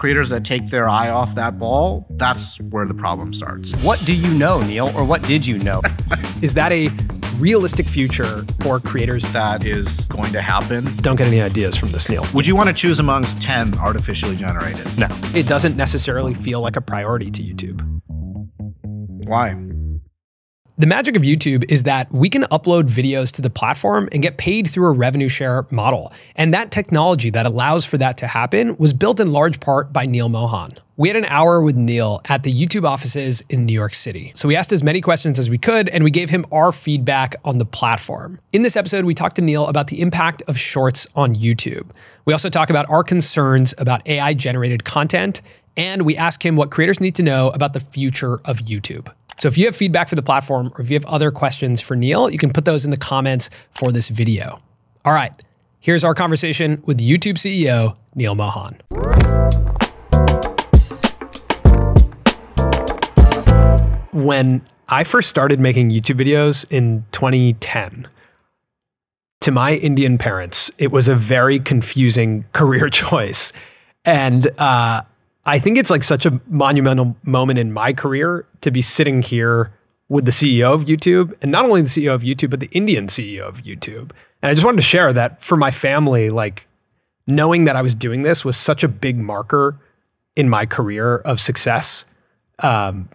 Creators that take their eye off that ball, that's where the problem starts. What do you know, Neal, or what did you know? Is that a realistic future for creators? That is going to happen. Don't get any ideas from this, Neal. Would you want to choose amongst 10 artificially generated? No. It doesn't necessarily feel like a priority to YouTube. Why? The magic of YouTube is that we can upload videos to the platform and get paid through a revenue share model. And that technology that allows for that to happen was built in large part by Neal Mohan. We had an hour with Neal at the YouTube offices in New York City. So we asked as many questions as we could, and we gave him our feedback on the platform. In this episode, we talked to Neal about the impact of shorts on YouTube. We also talk about our concerns about AI-generated content, and we ask him what creators need to know about the future of YouTube. So if you have feedback for the platform or if you have other questions for Neal, you can put those in the comments for this video. All right, here's our conversation with YouTube CEO, Neal Mohan. When I first started making YouTube videos in 2010, to my Indian parents, it was a very confusing career choice. And I think it's like such a monumental moment in my career to be sitting here with the CEO of YouTube, and not only the CEO of YouTube, but the Indian CEO of YouTube. And I just wanted to share that for my family, like knowing that I was doing this was such a big marker in my career of success. So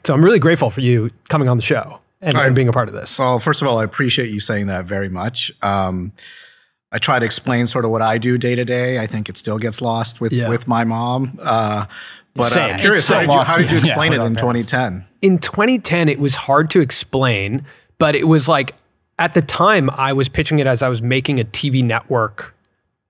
I'm really grateful for you coming on the show and being a part of this. Well, first of all, I appreciate you saying that very much. I try to explain sort of what I do day to day. I think it still gets lost with my mom. But I'm curious, how did you explain it in 2010? In 2010, it was hard to explain, but it was like, at the time, I was pitching it as I was making a TV network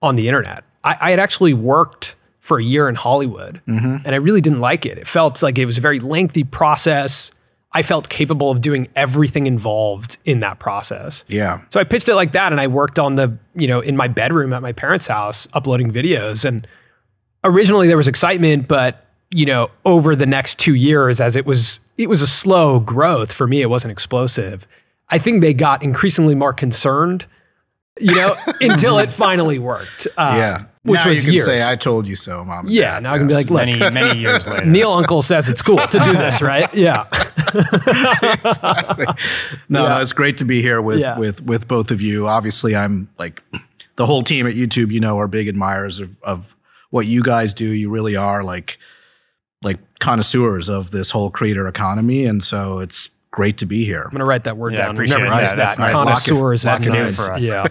on the internet. I had actually worked for a year in Hollywood, and I really didn't like it. It felt like it was a very lengthy process. I felt capable of doing everything involved in that process. Yeah. So I pitched it like that, and I worked on the, in my bedroom at my parents' house, uploading videos. And originally there was excitement, but over the next 2 years, as it was a slow growth for me, it wasn't explosive. I think they got increasingly more concerned, until it finally worked. Which now was you can years. Say, I told you so, Mom. Yeah, now I can be like, look, many years later. Neal Uncle says it's cool to do this, right? Yeah. Exactly. No, it's great to be here with both of you. Obviously, I'm like the whole team at YouTube, are big admirers of what you guys do. You really are like connoisseurs of this whole creator economy. And so it's great to be here. I'm going to write that word down. Appreciate Never it. used that. Nice. Connoisseurs Lock is it in nice. for us. Yeah.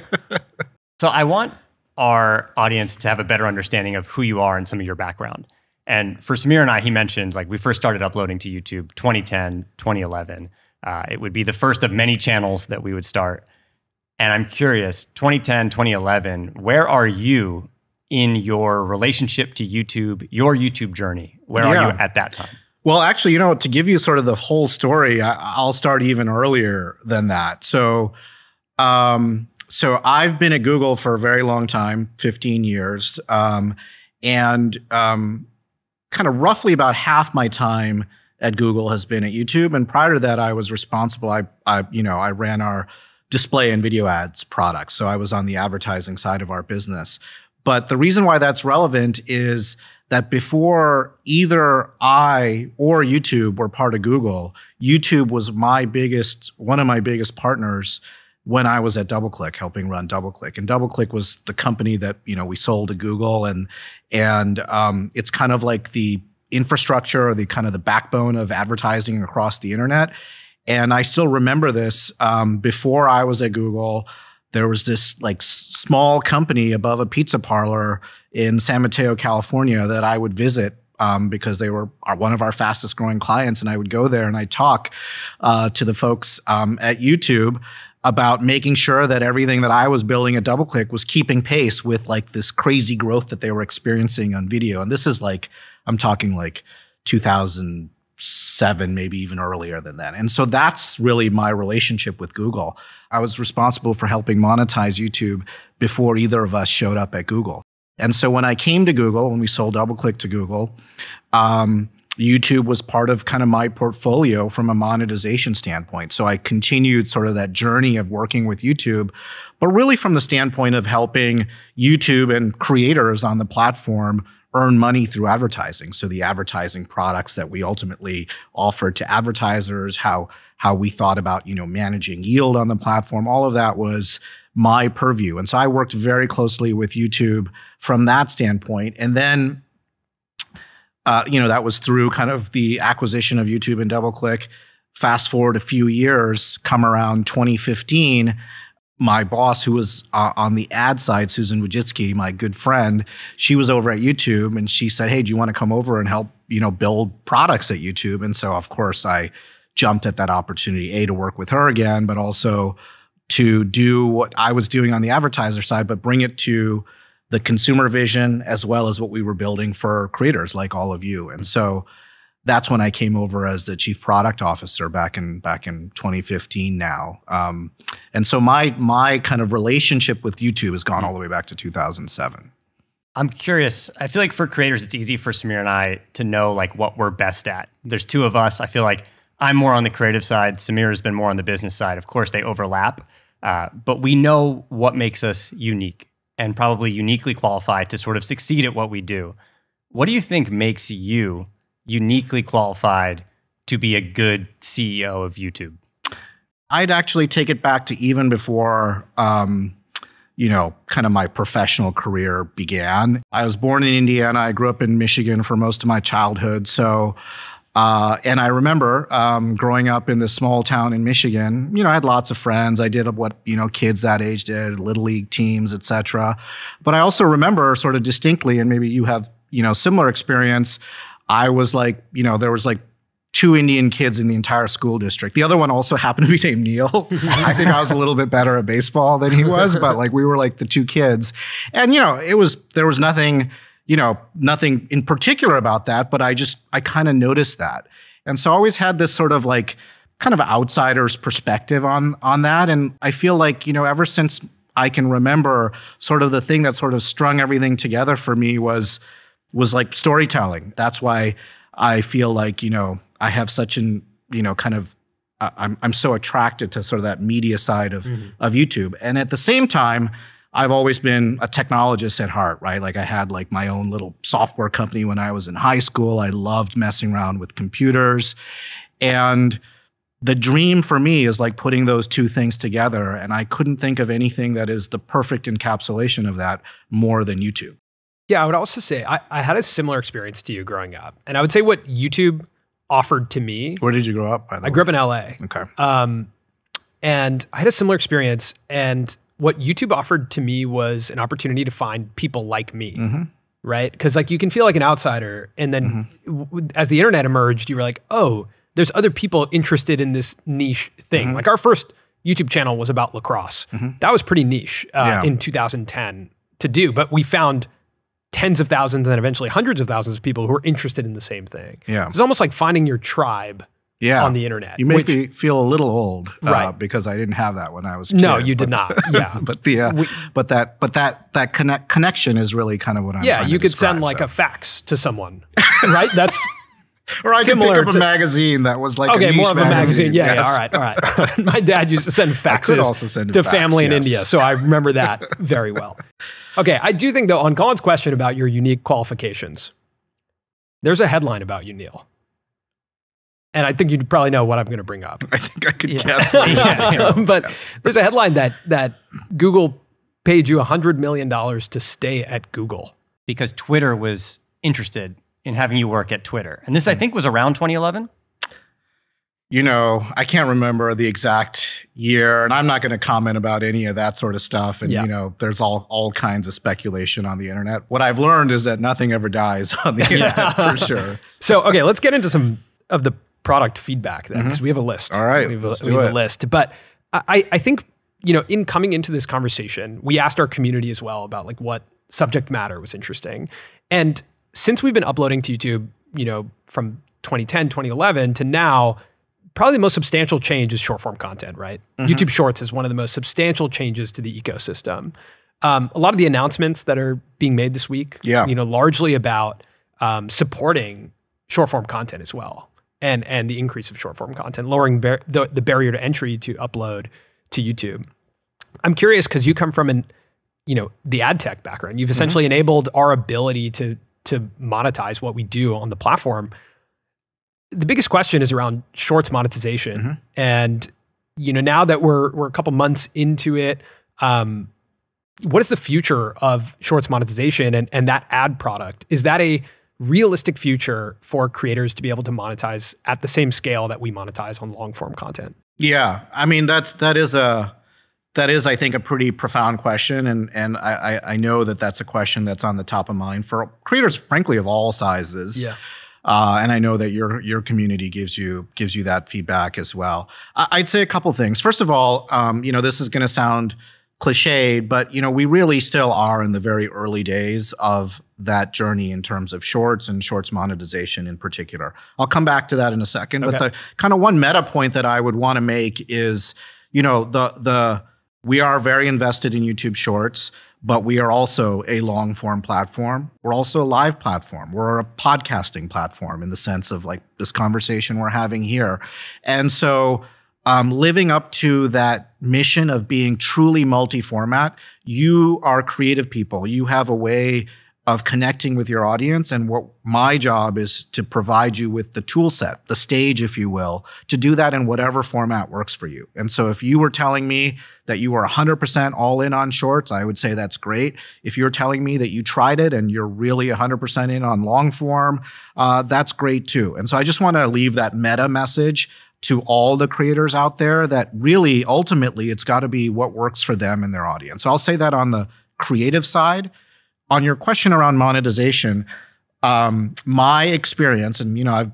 So I want our audience to have a better understanding of who you are and some of your background. And for Samir and I, he mentioned we first started uploading to YouTube 2010, 2011. It would be the first of many channels that we would start. And I'm curious, 2010, 2011, where are you in your relationship to YouTube, your YouTube journey? Where are you at that time? Well, actually, to give you sort of the whole story, I'll start even earlier than that. So I've been at Google for a very long time, 15 years, and kind of roughly about half my time at Google has been at YouTube. And prior to that, I was responsible. I ran our display and video ads products, so I was on the advertising side of our business. But the reason why that's relevant is that before either I or YouTube were part of Google, YouTube was one of my biggest partners when I was at DoubleClick, helping run DoubleClick. And DoubleClick was the company that we sold to Google, and it's kind of like the infrastructure or the kind of the backbone of advertising across the internet. And I still remember this. Before I was at Google, there was this small company above a pizza parlor in San Mateo, California that I would visit because they were one of our fastest growing clients. And I would go there and I'd talk to the folks at YouTube about making sure that everything that I was building at DoubleClick was keeping pace with this crazy growth that they were experiencing on video. And this is I'm talking 2007, maybe even earlier than that. And so that's really my relationship with Google. I was responsible for helping monetize YouTube before either of us showed up at Google. And so when I came to Google, when we sold DoubleClick to Google, YouTube was part of kind of my portfolio from a monetization standpoint. So I continued sort of that journey of working with YouTube, but really from the standpoint of helping YouTube and creators on the platform earn money through advertising. So the advertising products that we ultimately offered to advertisers, how we thought about, managing yield on the platform, all of that was my purview. And so I worked very closely with YouTube from that standpoint. And then, that was through kind of the acquisition of YouTube and DoubleClick. Fast forward a few years, come around 2015, my boss, who was on the ad side, Susan Wojcicki, my good friend, she was over at YouTube and she said, hey, do you want to come over and help, build products at YouTube? And so, of course, I jumped at that opportunity, to work with her again, but also to do what I was doing on the advertiser side, but bring it to the consumer vision as well as what we were building for creators like all of you. And so that's when I came over as the chief product officer back in 2015 now. And so my kind of relationship with YouTube has gone all the way back to 2007. I'm curious. I feel like for creators, it's easy for Samir and I to know like what we're best at. There's two of us. I feel like I'm more on the creative side. Samir has been more on the business side. Of course, they overlap, but we know what makes us unique and probably uniquely qualified to sort of succeed at what we do. What do you think makes you uniquely qualified to be a good CEO of YouTube? I'd actually take it back to even before, kind of my professional career began. I was born in Indiana. I grew up in Michigan for most of my childhood. So, and I remember growing up in this small town in Michigan, I had lots of friends. I did what, kids that age did, little league teams, et cetera. But I also remember sort of distinctly, and maybe you have, similar experience, I was like, there was like 2 Indian kids in the entire school district. The other one also happened to be named Neal. I think I was a little bit better at baseball than he was, but like we were like the 2 kids. And, there was nothing, nothing in particular about that, but I kind of noticed that. And so I always had this sort of like kind of outsider's perspective on that. And I feel like, ever since I can remember, sort of the thing that sort of strung everything together for me was like storytelling. That's why I feel like, I have such an, kind of, I'm so attracted to sort of that media side of YouTube. And at the same time, I've always been a technologist at heart, right? Like I had like my own little software company when I was in high school. I loved messing around with computers. And the dream for me is like putting those two things together. And I couldn't think of anything that is the perfect encapsulation of that more than YouTube. Yeah, I would also say I had a similar experience to you growing up. And I would say what YouTube offered to me. Where did you grow up, by the way? I grew up in LA. Okay. And I had a similar experience. And what YouTube offered to me was an opportunity to find people like me, right? Because like you can feel like an outsider. And then as the internet emerged, you were like, oh, there's other people interested in this niche thing. Like our first YouTube channel was about lacrosse. That was pretty niche in 2010 to do. But we found tens of thousands and then eventually hundreds of thousands of people who are interested in the same thing. Yeah. It's almost like finding your tribe on the internet. You make me feel a little old, because I didn't have that when I was a kid. No, you did not. Yeah. but that connection is really kind of what I'm trying to you could describe, send like a fax to someone, right? That's or I could pick up a magazine that was like a niche more of a magazine. Yeah, yes. All right. My dad used to send faxes to family in India, so I remember that very well. Okay, I do think though, on Colin's question about your unique qualifications, there's a headline about you, Neal. And I think you probably know what I'm going to bring up. I think I could guess. But there's a headline that Google paid you $100 million to stay at Google. Because Twitter was interested in having you work at Twitter. And this, I think, was around 2011? I can't remember the exact year, and I'm not going to comment about any of that sort of stuff. And, there's all kinds of speculation on the internet. What I've learned is that nothing ever dies on the internet, for sure. So, okay, let's get into some of the product feedback then, because we have a list. All right, we have a list. But I think, in coming into this conversation, we asked our community as well about like what subject matter was interesting. And since we've been uploading to YouTube, from 2010, 2011 to now, probably the most substantial change is short form content, right? YouTube Shorts is one of the most substantial changes to the ecosystem. A lot of the announcements that are being made this week, largely about supporting short form content as well. And the increase of short form content, lowering the barrier to entry to upload to YouTube. I'm curious because you come from the ad tech background. You've essentially enabled our ability to to monetize what we do on the platform. The biggest question is around Shorts monetization. And now that we're a couple months into it, what is the future of Shorts monetization and that ad product? Is that a realistic future for creators to be able to monetize at the same scale that we monetize on long form content? Yeah, I mean that is I think a pretty profound question, and I know that's a question that's on the top of mind for creators, frankly, of all sizes. Yeah. And I know that your community gives you that feedback as well. I'd say a couple things. First of all, this is going to sound cliched, but we really still are in the very early days of that journey in terms of Shorts and Shorts monetization in particular. I'll come back to that in a second. Okay. But the kind of one meta point that I would want to make is, we are very invested in YouTube Shorts, but we are also a long form platform. We're also a live platform. We're a podcasting platform in the sense of like this conversation we're having here. And so living up to that mission of being truly multi-format, you are creative people. You have a way of connecting with your audience. And what my job is to provide you with the tool set, the stage, if you will, to do that in whatever format works for you. And so if you were telling me that you were 100% all in on Shorts, I would say that's great. If you're telling me that you tried it and you're really 100% in on long form, that's great too. And so I just want to leave that meta message to all the creators out there that really, ultimately, it's got to be what works for them and their audience. So I'll say that on the creative side. On your question around monetization, my experience, and I've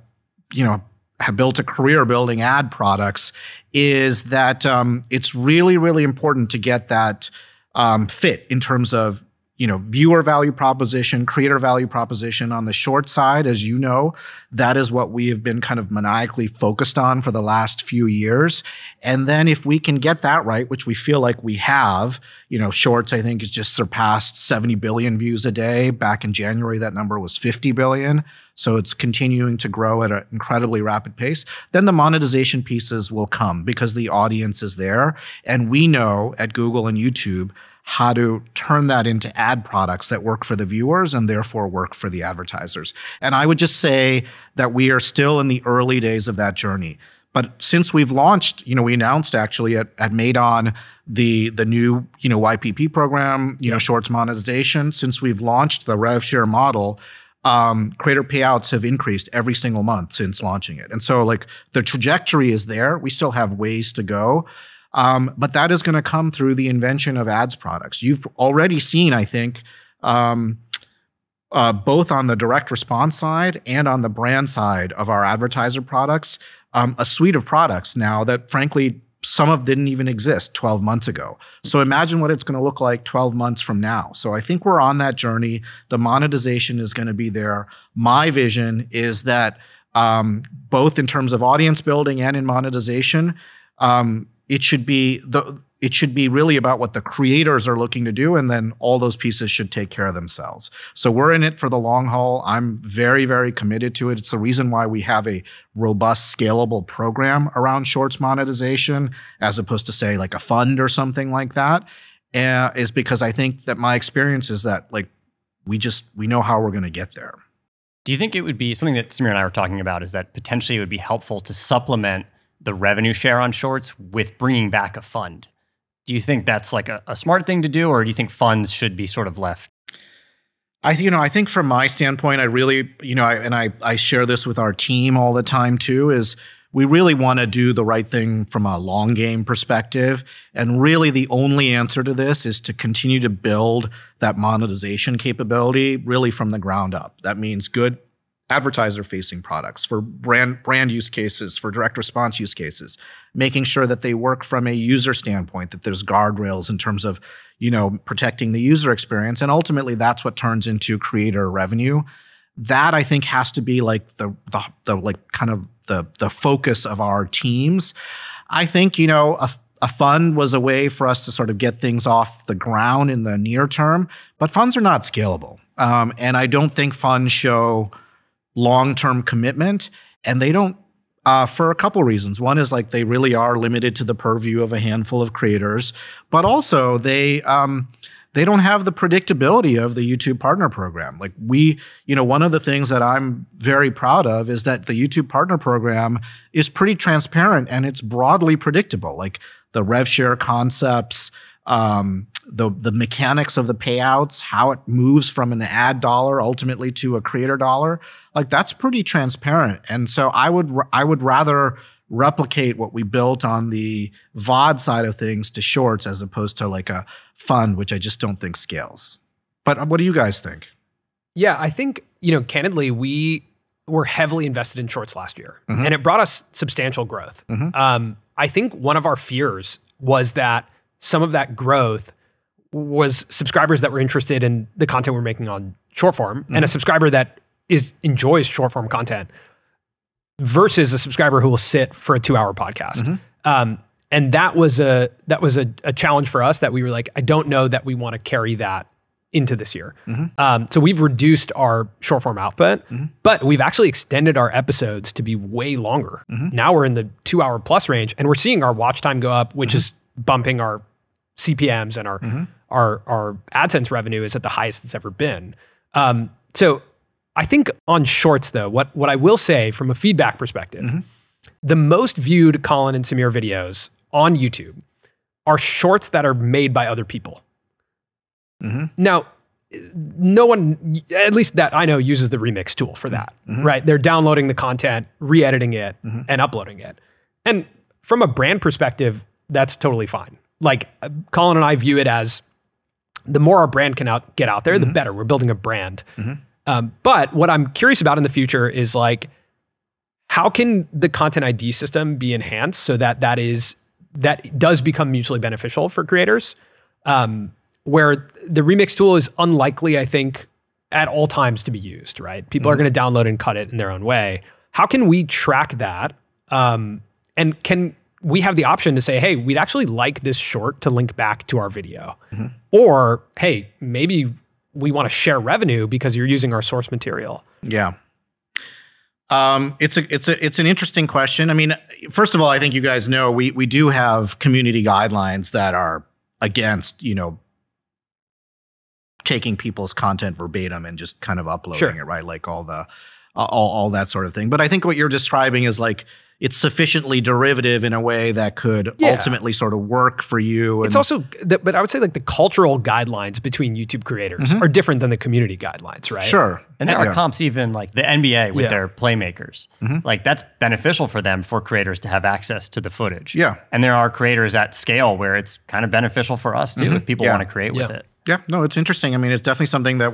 have built a career building ad products, is that it's really, really important to get that fit in terms of viewer value proposition, creator value proposition. On the short side, as you know, that is what we have been kind of maniacally focused on for the last few years. And then if we can get that right, which we feel like we have, Shorts, I think, has just surpassed 70 billion views a day. Back in January, that number was 50 billion. So it's continuing to grow at an incredibly rapid pace. Then the monetization pieces will come because the audience is there. And we know at Google and YouTube how to turn that into ad products that work for the viewers and therefore work for the advertisers. And I would just say that we are still in the early days of that journey. But since we've launched, we announced actually at Maidon the new YPP program, Shorts monetization. Since we've launched the rev share model, creator payouts have increased every single month since launching it. And so like the trajectory is there. We still have ways to go. But that is going to come through the invention of ads products. You've already seen, I think, both on the direct response side and on the brand side of our advertiser products, a suite of products now that, frankly, some of didn't even exist 12 months ago. So imagine what it's going to look like 12 months from now. So I think we're on that journey. The monetization is going to be there. My vision is that both in terms of audience building and in monetization, it should be really about what the creators are looking to do, and then all those pieces should take care of themselves. So we're in it for the long haul. I'm very, very committed to it. It's the reason why we have a robust, scalable program around Shorts monetization, as opposed to say like a fund or something like that, is because I think that my experience is that like we know how we're going to get there. Do you think it would be something that Samir and I were talking about, is that potentially it would be helpful to supplement the revenue share on Shorts with bringing back a fund? Do you think that's like a smart thing to do, or do you think funds should be sort of left? I think from my standpoint, I really, I share this with our team all the time too, is we really want to do the right thing from a long game perspective. And really the only answer to this is to continue to build that monetization capability really from the ground up. That means good advertiser-facing products for brand use cases, for direct response use cases, making sure that they work from a user standpoint, that there's guardrails in terms of, protecting the user experience. And ultimately, that's what turns into creator revenue. That I think has to be like the focus of our teams. I think, a fund was a way for us to sort of get things off the ground in the near term, but funds are not scalable. And I don't think funds show long-term commitment, and they don't for a couple reasons. One is like they really are limited to the purview of a handful of creators, but also they they don't have the predictability of the YouTube Partner Program. Like one of the things that I'm very proud of is that the YouTube Partner Program is pretty transparent and it's broadly predictable. Like the rev share concepts, the mechanics of the payouts, how it moves from an ad dollar ultimately to a creator dollar, like that's pretty transparent. And so I would rather replicate what we built on the VOD side of things to shorts as opposed to like a fund, which I just don't think scales. But what do you guys think? Yeah, I think, candidly, we were heavily invested in shorts last year, and it brought us substantial growth. I think one of our fears was that some of that growth was subscribers that were interested in the content we're making on short form, and a subscriber that enjoys short form content versus a subscriber who will sit for a 2-hour podcast. And that was a challenge for us that we were like, I don't know that we want to carry that into this year. So we've reduced our short form output, but we've actually extended our episodes to be way longer. Now we're in the 2-hour plus range, and we're seeing our watch time go up, which is bumping our CPMs, and our AdSense revenue is at the highest it's ever been. So I think on shorts though, what I will say from a feedback perspective, the most viewed Colin and Samir videos on YouTube are shorts that are made by other people. Now, no one, at least that I know, uses the remix tool for that, right? They're downloading the content, re-editing it, and uploading it. And from a brand perspective, that's totally fine. Like Colin and I view it as the more our brand can get out there, the better. We're building a brand. But what I'm curious about in the future is like, how can the Content ID system be enhanced so that does become mutually beneficial for creators? Where the remix tool is unlikely, I think, at all times to be used, right? People are going to download and cut it in their own way. How can we track that? And can we have the option to say, hey, we'd actually like this short to link back to our video. Or, hey, maybe we want to share revenue because you're using our source material. Yeah. It's an interesting question. I mean, first of all, I think you guys know we do have community guidelines that are against, taking people's content verbatim and just kind of uploading it, right? Like all that sort of thing. But I think what you're describing is like, it's sufficiently derivative in a way that could ultimately sort of work for you. It's also, but I would say like the cultural guidelines between YouTube creators are different than the community guidelines, right? Sure. And there are comps even like the NBA with their playmakers. Like that's beneficial for them, for creators to have access to the footage. Yeah. And there are creators at scale where it's kind of beneficial for us too, if people want to create with it. Yeah, no, it's interesting. I mean, it's definitely something that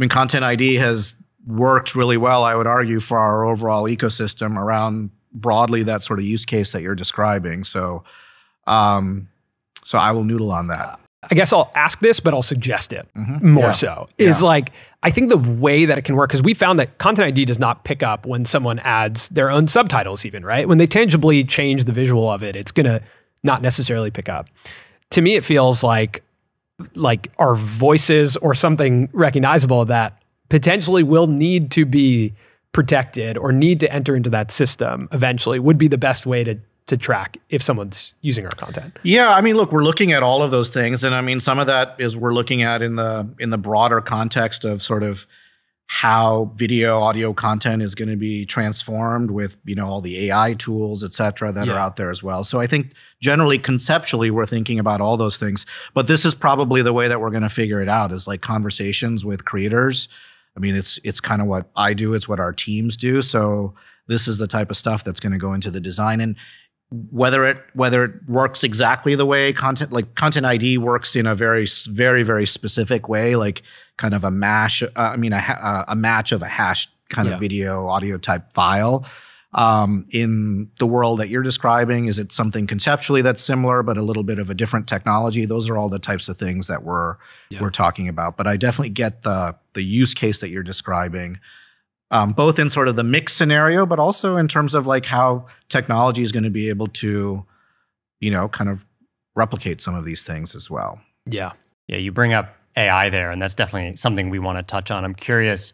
Content ID has worked really well, I would argue, for our overall ecosystem around broadly that sort of use case that you're describing. So, so I will noodle on that. I guess I'll ask this, but I'll suggest it more so. Is like, I think the way that it can work, because we found that Content ID does not pick up when someone adds their own subtitles even, right? When they tangibly change the visual of it, it's going to not necessarily pick up. To me, it feels like our voices or something recognizable that potentially will need to be protected or need to enter into that system eventually would be the best way to track if someone's using our content. Yeah, I mean, look, we're looking at all of those things, and I mean, some of that is we're looking at in the broader context of sort of how video, audio content is going to be transformed with, all the AI tools, et cetera, that are out there as well. So I think generally, conceptually, we're thinking about all those things, but this is probably the way that we're going to figure it out, is like conversations with creators. I mean, it's kind of what I do. It's what our teams do. So this is the type of stuff that's going to go into the design. And whether it works exactly the way Content ID works in a very, very, very specific way, like kind of a mash, a match of a hashed kind of video, audio type file. In the world that you're describing, is it something conceptually that's similar, but a little bit of a different technology? Those are all the types of things that we're talking about. But I definitely get the use case that you're describing, both in sort of the mix scenario, but also in terms of like how technology is going to be able to, kind of replicate some of these things as well. Yeah. Yeah. You bring up AI there, and that's definitely something we want to touch on. I'm curious,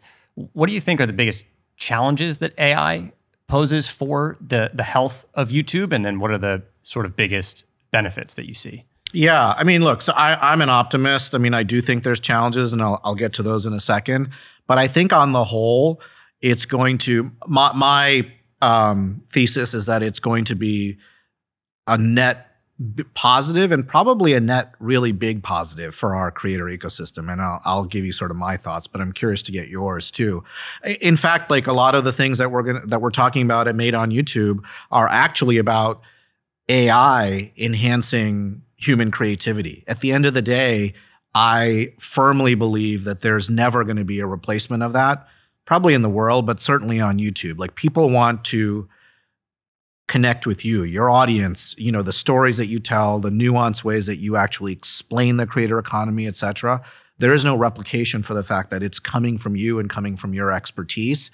what do you think are the biggest challenges that AI poses for the health of YouTube? And then what are the sort of biggest benefits that you see? Yeah, I mean, look, so I'm an optimist. I mean, I do think there's challenges, and I'll get to those in a second. But I think on the whole, it's going to, my thesis is that it's going to be a net positive and probably a net really big positive for our creator ecosystem. And I'll give you sort of my thoughts, but I'm curious to get yours too. In fact, like a lot of the things that we're talking about and made on YouTube are actually about AI enhancing human creativity. At the end of the day, I firmly believe that there's never going to be a replacement of that, probably in the world, but certainly on YouTube. Like people want to connect with you, your audience, you know, the stories that you tell, the nuanced ways that you actually explain the creator economy, et cetera. There is no replication for the fact that it's coming from you and coming from your expertise.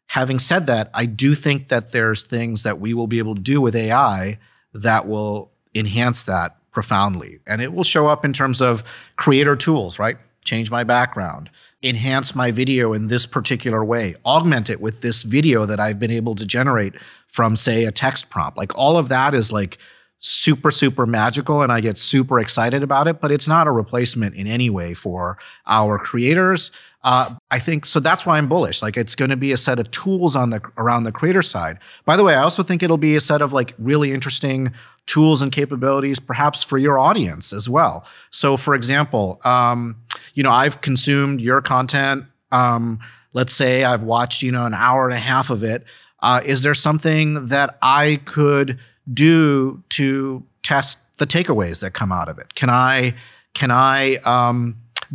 Having said that, I do think that there's things that we will be able to do with AI that will enhance that profoundly. And it will show up in terms of creator tools, right? Change my background, enhance my video in this particular way, augment it with this video that I've been able to generate from, say, a text prompt. Like all of that is like super, super magical, and I get super excited about it, but it's not a replacement in any way for our creators. I think, so that's why I'm bullish. Like it's going to be a set of tools around the creator side. By the way, I also think it'll be a set of like really interesting tools and capabilities perhaps for your audience as well. So for example, you know, I've consumed your content. Let's say I've watched, you know, an hour and a half of it. Is there something that I could do to test the takeaways that come out of it? Can I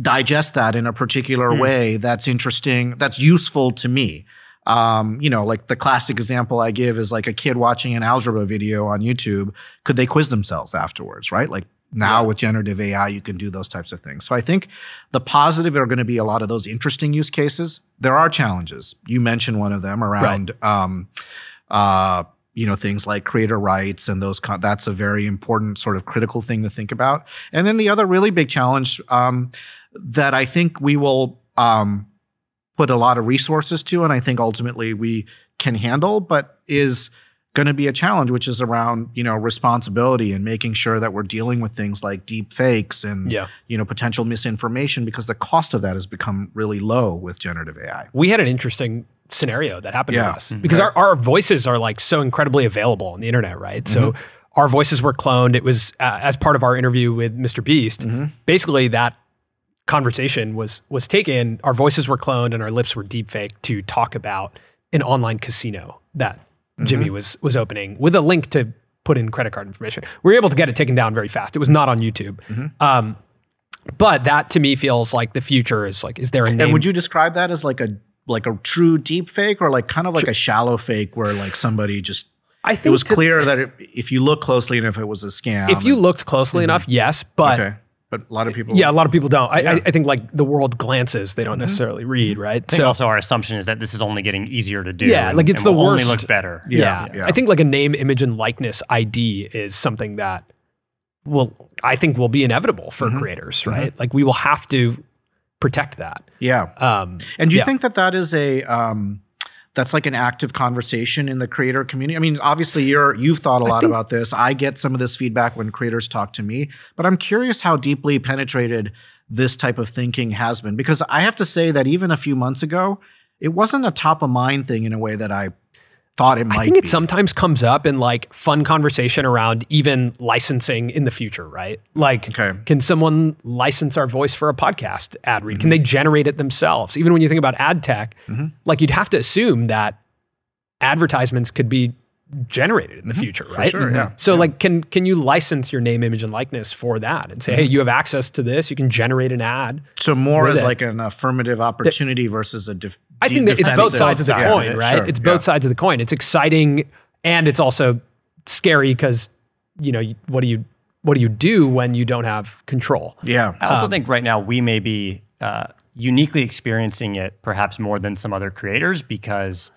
digest that in a particular way that's interesting, that's useful to me? You know, like the classic example I give is like a kid watching an algebra video on YouTube. Could they quiz themselves afterwards, right? Like now with generative AI, you can do those types of things. So I think the positive are going to be a lot of those interesting use cases. There are challenges. You mentioned one of them around, you know, things like creator rights and those. That's a very important sort of critical thing to think about. And then the other really big challenge that I think we will put a lot of resources to, and I think ultimately we can handle, but is going to be a challenge, which is around, you know, responsibility and making sure that we're dealing with things like deep fakes and, you know, potential misinformation, because the cost of that has become really low with generative AI. We had an interesting scenario that happened to us because our voices are like so incredibly available on the internet, right? So our voices were cloned. It was as part of our interview with Mr. Beast. Basically that conversation was taken, our voices were cloned and our lips were deepfaked to talk about an online casino that Jimmy was opening with a link to put in credit card information. We were able to get it taken down very fast. It was not on YouTube. But that to me feels like the future is like, is there a name? And would you describe that as like a true deep fake, or like kind of like a shallow fake where like somebody just, I think it was clear that if you look closely enough, it was a scam. If you looked closely enough, yes, but but a lot of people, a lot of people don't. I think like the world glances, they don't necessarily read, right? I think also our assumption is that this is only getting easier to do. Yeah, like it's the worst. Only looks better. Yeah. I think like a name, image, and likeness ID is something that I think will be inevitable for creators, right? Like we will have to protect that. Yeah. And do you think that is that's like an active conversation in the creator community? I mean, obviously you've thought a lot about this. I get some of this feedback when creators talk to me, but I'm curious how deeply penetrated this type of thinking has been, because I have to say that even a few months ago, it wasn't a top of mind thing in a way that I thought it might be. I think it sometimes comes up in like fun conversation around even licensing in the future, right? Like, can someone license our voice for a podcast ad read? Can they generate it themselves? Even when you think about ad tech, like you'd have to assume that advertisements could be generated in the future, right? For sure, So like, can you license your name, image, and likeness for that and say, hey, you have access to this, you can generate an ad. So more as like an affirmative opportunity versus a I think that it's both sides of the coin, right? It's both sides of the coin. It's exciting and it's also scary because, you know, what do you do when you don't have control? Yeah. I also think right now we may be uniquely experiencing it perhaps more than some other creators because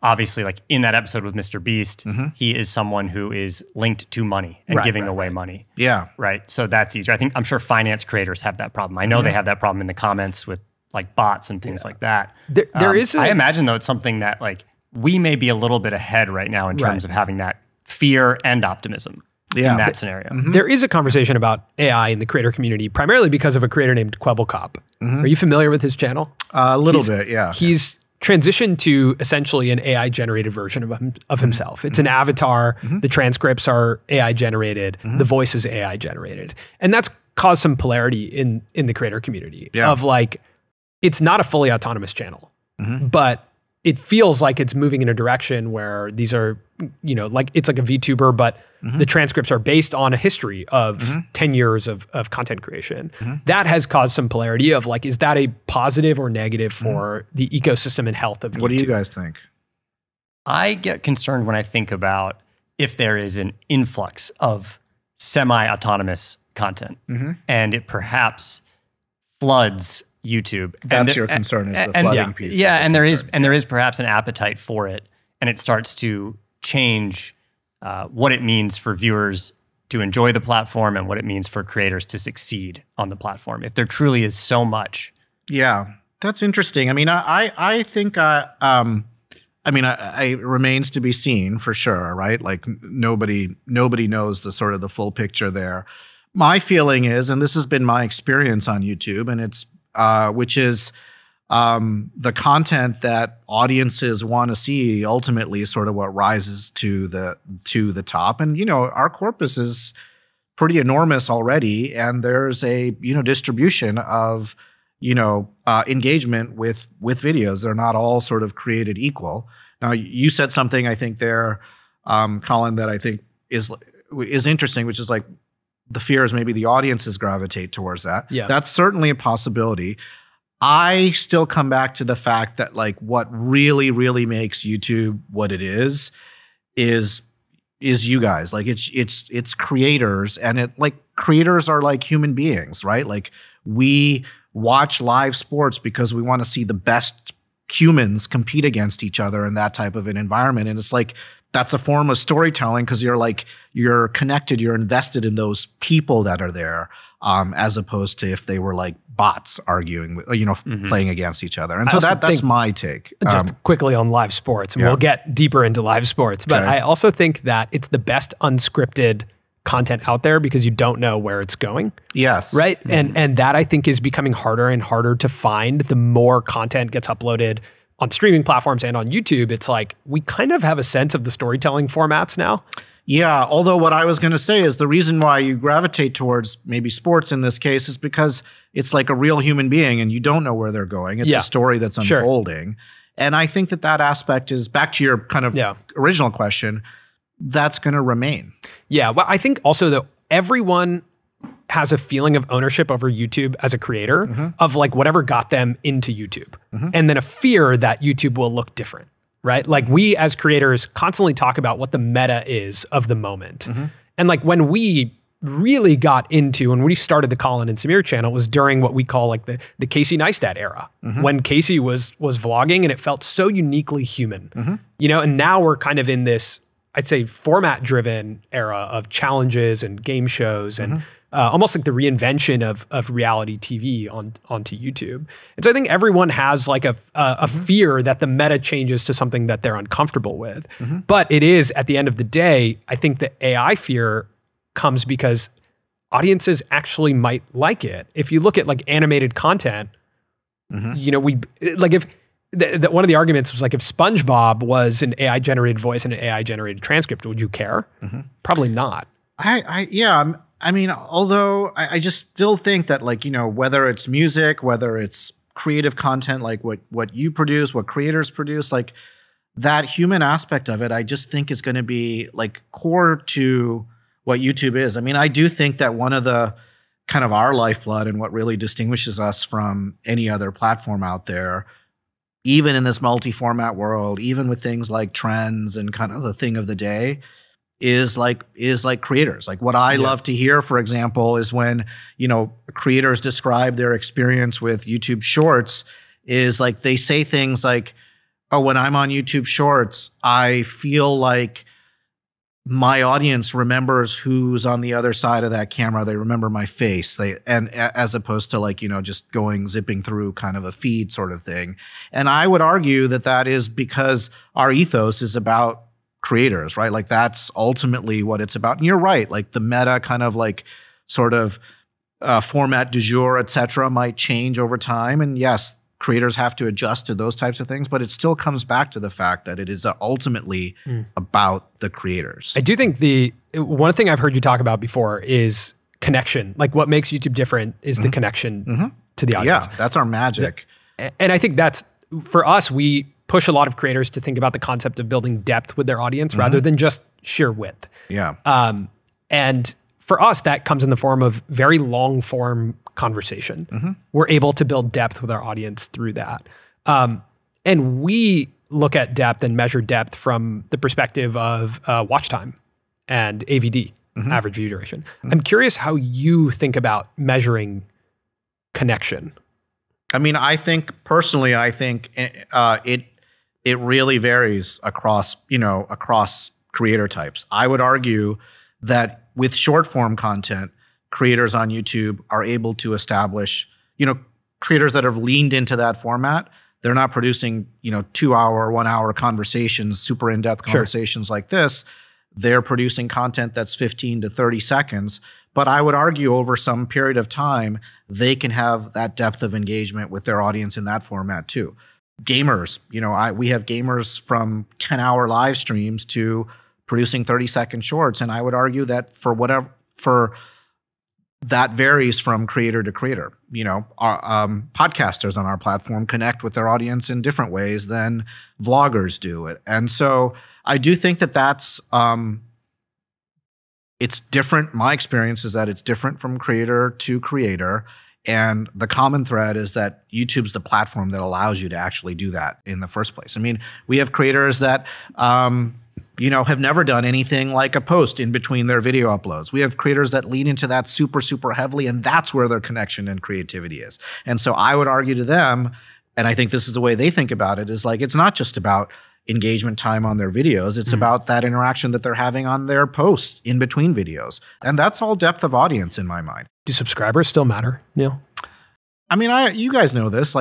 obviously like in that episode with Mr. Beast, he is someone who is linked to money and giving away money. Yeah. Right. So that's easier. I'm sure finance creators have that problem. I know they have that problem in the comments with like bots and things like that. There is I imagine though it's something that like we may be a little bit ahead right now in terms of having that fear and optimism. in that scenario. There is a conversation about AI in the creator community, primarily because of a creator named Kwebbelkop. Are you familiar with his channel? A little bit, yeah. He's transitioned to essentially an AI-generated version of himself. It's an avatar. The transcripts are AI-generated. The voice is AI-generated. And that's caused some polarity in the creator community of like, it's not a fully autonomous channel, but it feels like it's moving in a direction where these are, you know, like it's like a VTuber, but the transcripts are based on a history of 10 years of content creation. That has caused some polarity of like, is that a positive or negative for the ecosystem and health of YouTube? What do you guys think? I get concerned when I think about if there is an influx of semi-autonomous content and it perhaps floods YouTube. That's your concern, is the flooding piece. Yeah, and there is perhaps an appetite for it, and it starts to change what it means for viewers to enjoy the platform and what it means for creators to succeed on the platform. If there truly is so much. Yeah, that's interesting. I mean, I think it remains to be seen for sure, right? Like nobody knows the sort of the full picture there. My feeling is, and this has been my experience on YouTube, and it's which is the content that audiences want to see ultimately is sort of what rises to the top. And, you know, our corpus is pretty enormous already. And there's a, you know, distribution of, you know, engagement with videos. They're not all sort of created equal. Now, you said something, I think there, Colin, that I think is interesting, which is like, the fear is maybe the audiences gravitate towards that. Yeah. That's certainly a possibility. I still come back to the fact that like what really, really makes YouTube what it is you guys. Like it's creators, and it like creators are like human beings, right? Like we watch live sports because we want to see the best humans compete against each other in that type of an environment. And it's like, that's a form of storytelling because you're connected, you're invested in those people that are there, as opposed to if they were like bots arguing, you know, playing against each other. And so that's my take. Just quickly on live sports, and we'll get deeper into live sports, but I also think that it's the best unscripted content out there because you don't know where it's going. Yes. Right? And that I think is becoming harder and harder to find the more content gets uploaded on streaming platforms and on YouTube. It's like, we kind of have a sense of the storytelling formats now. Yeah, although what I was going to say is the reason why you gravitate towards maybe sports in this case is because it's like a real human being and you don't know where they're going. It's a story that's unfolding. And I think that aspect is, back to your kind of original question, that's going to remain. Yeah, well, I think also that everyone has a feeling of ownership over YouTube as a creator of like whatever got them into YouTube. And then a fear that YouTube will look different, right? Like we as creators constantly talk about what the meta is of the moment. And like when we really got into, when we started the Colin and Samir channel, was during what we call like the Casey Neistat era, when Casey was vlogging and it felt so uniquely human, you know, and now we're kind of in this, I'd say, format-driven era of challenges and game shows and almost like the reinvention of reality TV onto YouTube. And so I think everyone has like a fear that the meta changes to something that they're uncomfortable with. But it is, at the end of the day, I think the AI fear comes because audiences actually might like it. If you look at like animated content, you know, if one of the arguments was like, if SpongeBob was an AI generated voice and an AI generated transcript, would you care? Probably not. I mean, although I just still think that, like, you know, whether it's music, whether it's creative content, like what you produce, what creators produce, like that human aspect of it, I just think is going to be like core to what YouTube is. I mean, I do think that one of the kind of our lifeblood and what really distinguishes us from any other platform out there, even in this multi-format world, even with things like trends and kind of the thing of the day, is like creators. Like what I love to hear, for example, is when, you know, creators describe their experience with YouTube Shorts, is like they say things like, oh, when I'm on YouTube Shorts, I feel like my audience remembers who's on the other side of that camera. They remember my face. And as opposed to like, you know, just zipping through kind of a feed sort of thing. And I would argue that is because our ethos is about creators, right? Like that's ultimately what it's about. And you're right, like the meta kind of like sort of format du jour, et cetera, might change over time. And yes, creators have to adjust to those types of things, but it still comes back to the fact that it is ultimately about the creators. I do think one thing I've heard you talk about before is connection. Like what makes YouTube different is the connection to the audience. Yeah, that's our magic. And I think that's, for us, we push a lot of creators to think about the concept of building depth with their audience rather than just sheer width. Yeah. And for us, that comes in the form of very long form conversation. We're able to build depth with our audience through that. And we look at depth and measure depth from the perspective of watch time and AVD, average view duration. I'm curious how you think about measuring connection. I mean, I think personally, it really varies across, across creator types. I would argue that with short form content, creators on YouTube are able to establish, creators that have leaned into that format. They're not producing, 2 hour, 1 hour conversations, super in-depth conversations like this. They're producing content that's 15 to 30 seconds. But I would argue over some period of time, they can have that depth of engagement with their audience in that format too. Gamers, we have gamers from 10-hour live streams to producing 30-second shorts. And I would argue that that varies from creator to creator. Our podcasters on our platform connect with their audience in different ways than vloggers do. And so I do think that that's, it's different. My experience is that it's different from creator to creator. And the common thread is that YouTube's the platform that allows you to actually do that in the first place. I mean, we have creators that, have never done anything like a post in between their video uploads. We have creators that lean into that super, super heavily, and that's where their connection and creativity is. And so I would argue to them, and I think this is the way they think about it, is like, it's not just about engagement time on their videos. It's about that interaction that they're having on their posts in between videos. And that's all depth of audience in my mind. Do subscribers still matter, Neal? I mean, you guys know this.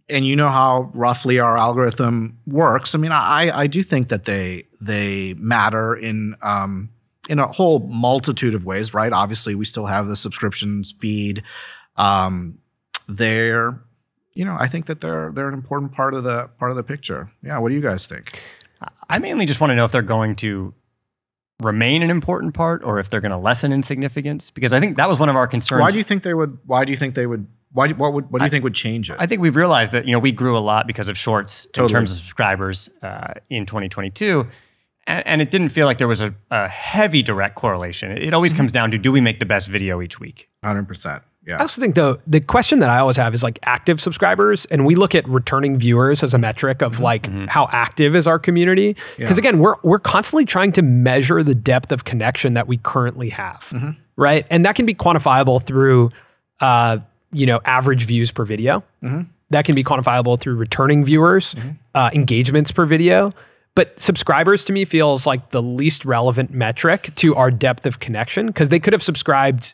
And you know how roughly our algorithm works. I mean, I do think that they matter in a whole multitude of ways, right? Obviously, we still have the subscriptions feed. I think that they're an important part of the picture. Yeah, what do you guys think? I mainly just want to know if they're going to remain an important part or if they're going to lessen in significance, because I think that was one of our concerns. What do you think would change it? I think we've realized that we grew a lot because of shorts in terms of subscribers in 2022, and it didn't feel like there was a heavy direct correlation. It always comes down to, do we make the best video each week? 100%. Yeah. I also think, though, the question that I always have is like active subscribers, and we look at returning viewers as a metric of how active is our community. Because again, we're constantly trying to measure the depth of connection that we currently have, right? And that can be quantifiable through, average views per video. That can be quantifiable through returning viewers, engagements per video. But subscribers to me feels like the least relevant metric to our depth of connection, because they could have subscribed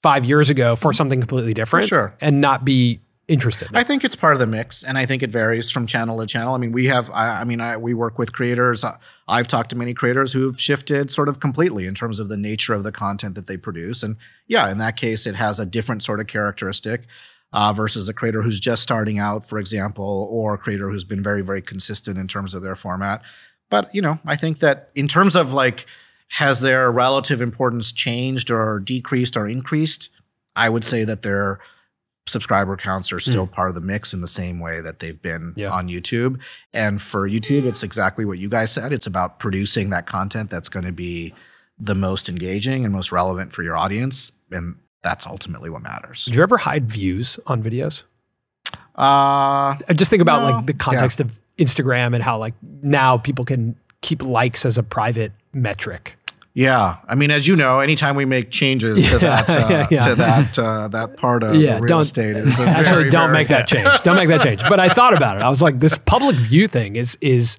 5 years ago for something completely different and not be interested. I think it's part of the mix, and I think it varies from channel to channel. I mean, we work with creators. I've talked to many creators who've shifted sort of completely in terms of the nature of the content that they produce. And yeah, in that case, it has a different sort of characteristic versus a creator who's just starting out, for example, or a creator who's been very, very consistent in terms of their format. But, I think that in terms of has their relative importance changed or decreased or increased? I would say that their subscriber counts are still part of the mix in the same way that they've been on YouTube. And for YouTube, it's exactly what you guys said. It's about producing that content that's going to be the most engaging and most relevant for your audience. And that's ultimately what matters. Did you ever hide views on videos? I just think about the context of Instagram and how now people can keep likes as a private metric. Yeah, I mean, as you know, anytime we make changes to that part of real estate, is actually don't make that change. Don't make that change. But I thought about it. I was like, this public view thing is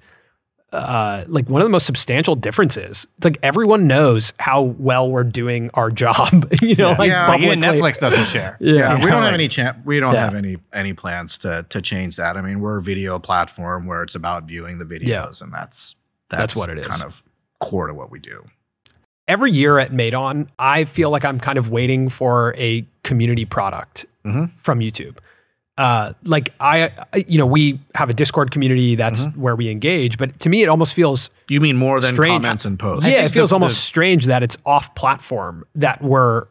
like one of the most substantial differences. It's like everyone knows how well we're doing our job, you know, like even Netflix doesn't share. We don't have any plans to change that. I mean, we're a video platform where it's about viewing the videos, and that's what it is. Kind of core to what we do. Every year at Madon, I feel like I'm kind of waiting for a community product from YouTube. Like we have a Discord community that's where we engage, but to me, it almost feels You mean more than strange. comments and posts? Yeah, it feels almost strange that it's off platform, that we're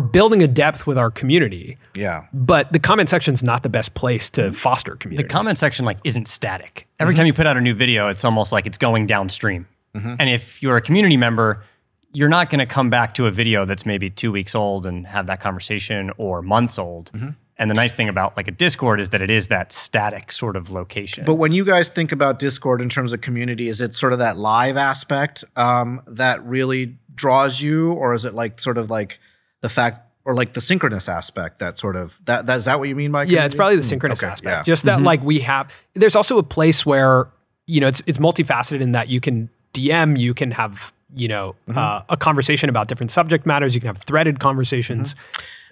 building a depth with our community. Yeah. But the comment section's not the best place to foster community. The comment section like isn't static. Every time you put out a new video, it's almost like it's going downstream. And if you're a community member, you're not going to come back to a video that's maybe 2 weeks old and have that conversation, or months old. And the nice thing about like a Discord is that it is that static sort of location. But when you guys think about Discord in terms of community, is it sort of that live aspect that really draws you, or is it like sort of like the fact, or like the synchronous aspect that sort of is that what you mean by community? Yeah, it's probably the synchronous aspect. Just that like there's also a place where, you know, it's multifaceted in that you can DM, you can have, you know, a conversation about different subject matters. You can have threaded conversations.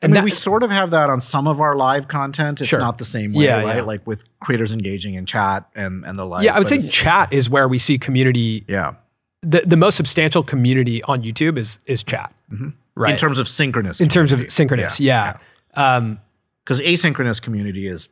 I mean, we sort of have that on some of our live content. It's not the same way, right? Like with creators engaging in chat and the like. Yeah, I would say chat is where we see community. Yeah. The most substantial community on YouTube is chat, right? In terms of synchronous. In terms of synchronous, yeah. Because asynchronous community is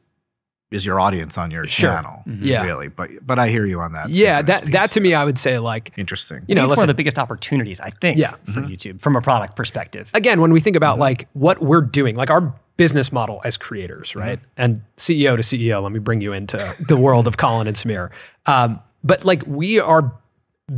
your audience on your channel, really. But I hear you on that. Yeah, that to me, I would say like interesting. You know, it's one of the biggest opportunities I think for YouTube from a product perspective. Again, when we think about like what we're doing, like our business model as creators, right? And CEO to CEO, let me bring you into the world of Colin and Samir. But like we are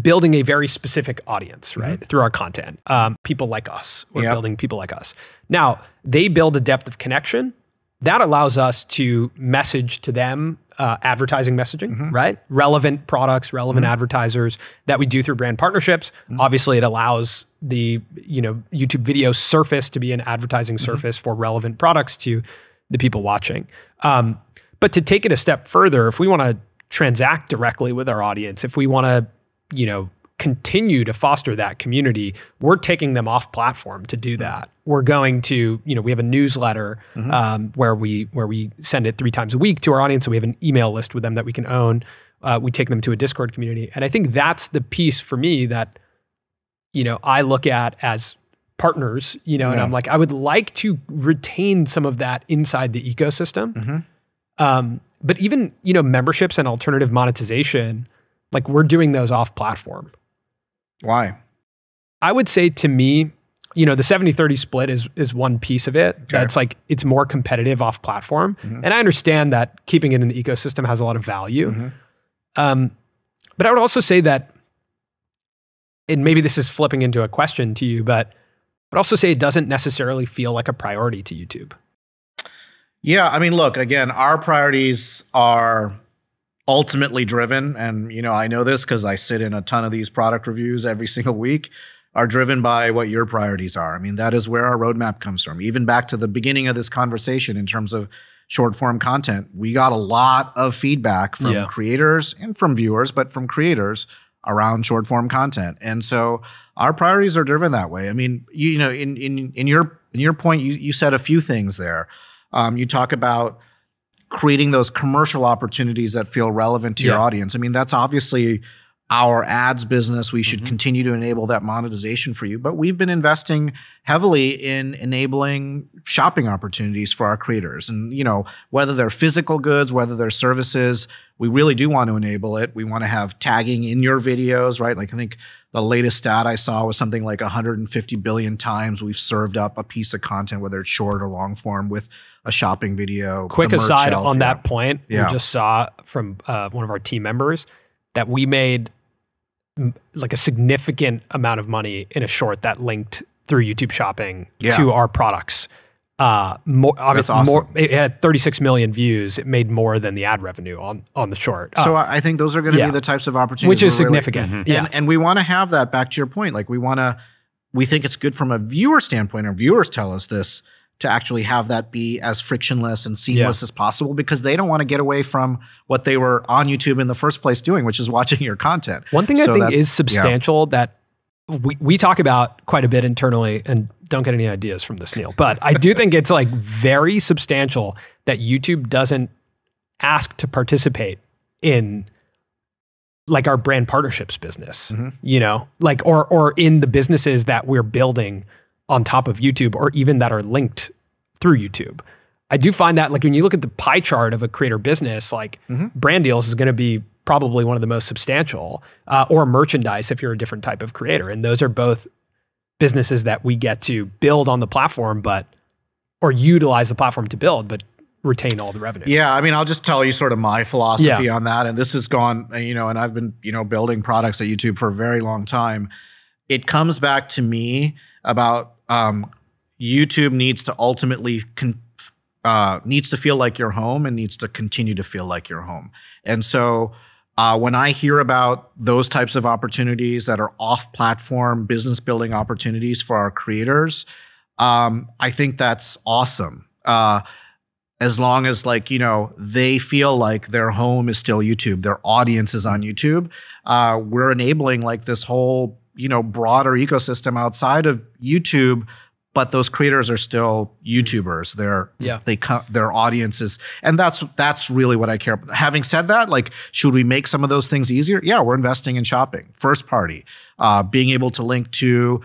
building a very specific audience, right? Through our content. People like us. We're building people like us. Now, they build a depth of connection that allows us to message to them advertising messaging, right? Relevant products, relevant advertisers that we do through brand partnerships. Obviously, it allows the YouTube video surface to be an advertising surface for relevant products to the people watching. But to take it a step further, if we want to transact directly with our audience, if we want to continue to foster that community, we're taking them off platform to do that. We're going to, we have a newsletter where we send it 3 times a week to our audience. So we have an email list with them that we can own. We take them to a Discord community. And I think that's the piece for me that, I look at as partners, and I'm like, I would like to retain some of that inside the ecosystem. But even, memberships and alternative monetization, like we're doing those off platform. Why? I would say to me, the 70-30 split is one piece of it. Okay. That's like, it's more competitive off platform. And I understand that keeping it in the ecosystem has a lot of value. But I would also say that, and maybe this is flipping into a question to you, but I would also say it doesn't necessarily feel like a priority to YouTube. Yeah, I mean, look, again, our priorities are ultimately driven, and I know this because I sit in a ton of these product reviews every single week, are driven by what your priorities are. I mean, that is where our roadmap comes from. Even back to the beginning of this conversation in terms of short form content, we got a lot of feedback from creators and from viewers, but from creators around short form content. And so our priorities are driven that way. I mean, in your point, you said a few things there. You talk about creating those commercial opportunities that feel relevant to your audience. I mean, that's obviously our ads business. We should continue to enable that monetization for you, but we've been investing heavily in enabling shopping opportunities for our creators. And, whether they're physical goods, whether they're services, we really do want to enable it. We want to have tagging in your videos, right? Like I think the latest stat I saw was something like 150 billion times we've served up a piece of content, whether it's short or long form, with a shopping video. Quick aside on that point, we just saw from one of our team members that we made like a significant amount of money in a short that linked through YouTube shopping to our products. That's awesome. It had 36 million views. It made more than the ad revenue on the short. So I think those are going to be the types of opportunities. Which is significant. And we want to have that, back to your point. Like we think it's good from a viewer standpoint, or viewers tell us this, to actually have that be as frictionless and seamless as possible, because they don't want to get away from what they were on YouTube in the first place doing, which is watching your content. One thing I think is substantial that we talk about quite a bit internally, and don't get any ideas from this, Neal, but I do think it's like very substantial that YouTube doesn't ask to participate in like our brand partnerships business, you know, like, or in the businesses that we're building on top of YouTube, or even that are linked through YouTube. I do find that, like, when you look at the pie chart of a creator business, like brand deals is going to be probably one of the most substantial, or merchandise if you're a different type of creator. And those are both businesses that we get to build on the platform, or utilize the platform to build, but retain all the revenue. Yeah, I mean, I'll just tell you sort of my philosophy on that. And this has gone, you know, and I've been, you know, building products at YouTube for a very long time. It comes back to me about YouTube needs to ultimately needs to feel like your home, and needs to continue to feel like your home. And so when I hear about those types of opportunities that are off-platform business building opportunities for our creators, I think that's awesome. As long as, like, you know, they feel like their home is still YouTube, their audience is on YouTube, we're enabling like this whole, you know, broader ecosystem outside of YouTube, but those creators are still YouTubers. Their audiences, and that's really what I care about. Having said that, like, should we make some of those things easier? Yeah, we're investing in shopping, first party, being able to link to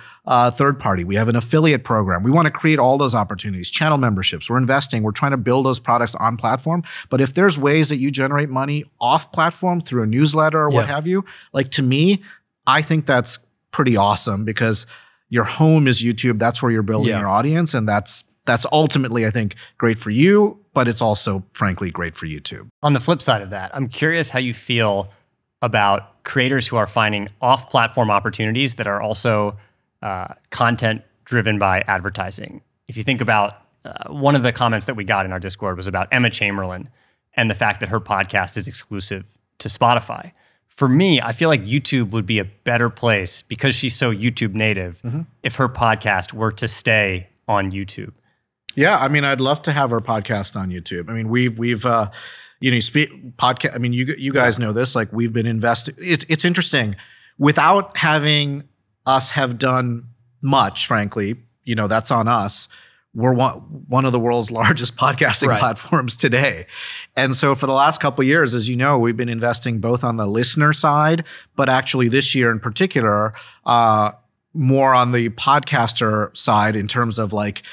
third party. We have an affiliate program. We want to create all those opportunities, channel memberships. We're investing. We're trying to build those products on platform. But if there's ways that you generate money off platform through a newsletter or what have you, like, to me, I think that's pretty awesome, because your home is YouTube. That's where you're building your audience. And that's ultimately, I think, great for you, but it's also, frankly, great for YouTube. On the flip side of that, I'm curious how you feel about creators who are finding off-platform opportunities that are also content driven by advertising. If you think about one of the comments that we got in our Discord was about Emma Chamberlain and the fact that her podcast is exclusive to Spotify. For me, I feel like YouTube would be a better place, because she's so YouTube native, if her podcast were to stay on YouTube. Yeah, I mean, I'd love to have her podcast on YouTube. I mean, we've you know, podcast. I mean, you guys know this. Like, we've been investing. It's interesting. Without having us have done much, frankly, you know, that's on us. We're one of the world's largest podcasting platforms today. And so for the last couple of years, as you know, we've been investing both on the listener side, but actually this year in particular, more on the podcaster side in terms of like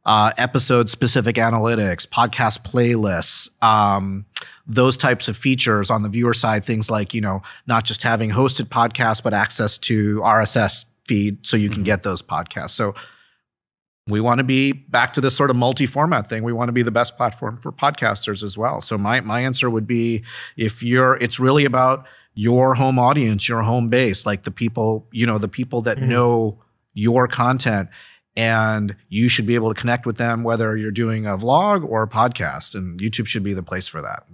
episode-specific analytics, podcast playlists, those types of features on the viewer side, things like, you know, not just having hosted podcasts, but access to RSS feed so you can get those podcasts. So we want to be back to this sort of multi-format thing. We want to be the best platform for podcasters as well. So my answer would be, it's really about your home audience, your home base, like the people, you know, the people that know your content, and you should be able to connect with them, whether you're doing a vlog or a podcast, and YouTube should be the place for that.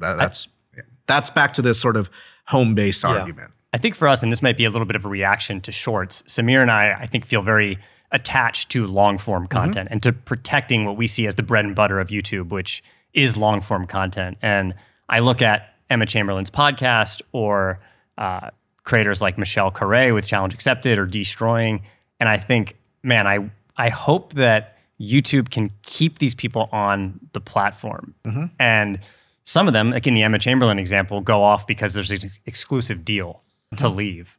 That's back to this sort of home-based argument. I think for us, and this might be a little bit of a reaction to shorts, Samir and I think, feel very attached to long-form content and to protecting what we see as the bread and butter of YouTube, which is long-form content. And I look at Emma Chamberlain's podcast, or creators like Michelle Carre with Challenge Accepted or Destroying, and I think, man, I hope that YouTube can keep these people on the platform. And some of them, like in the Emma Chamberlain example, go off because there's an exclusive deal to leave.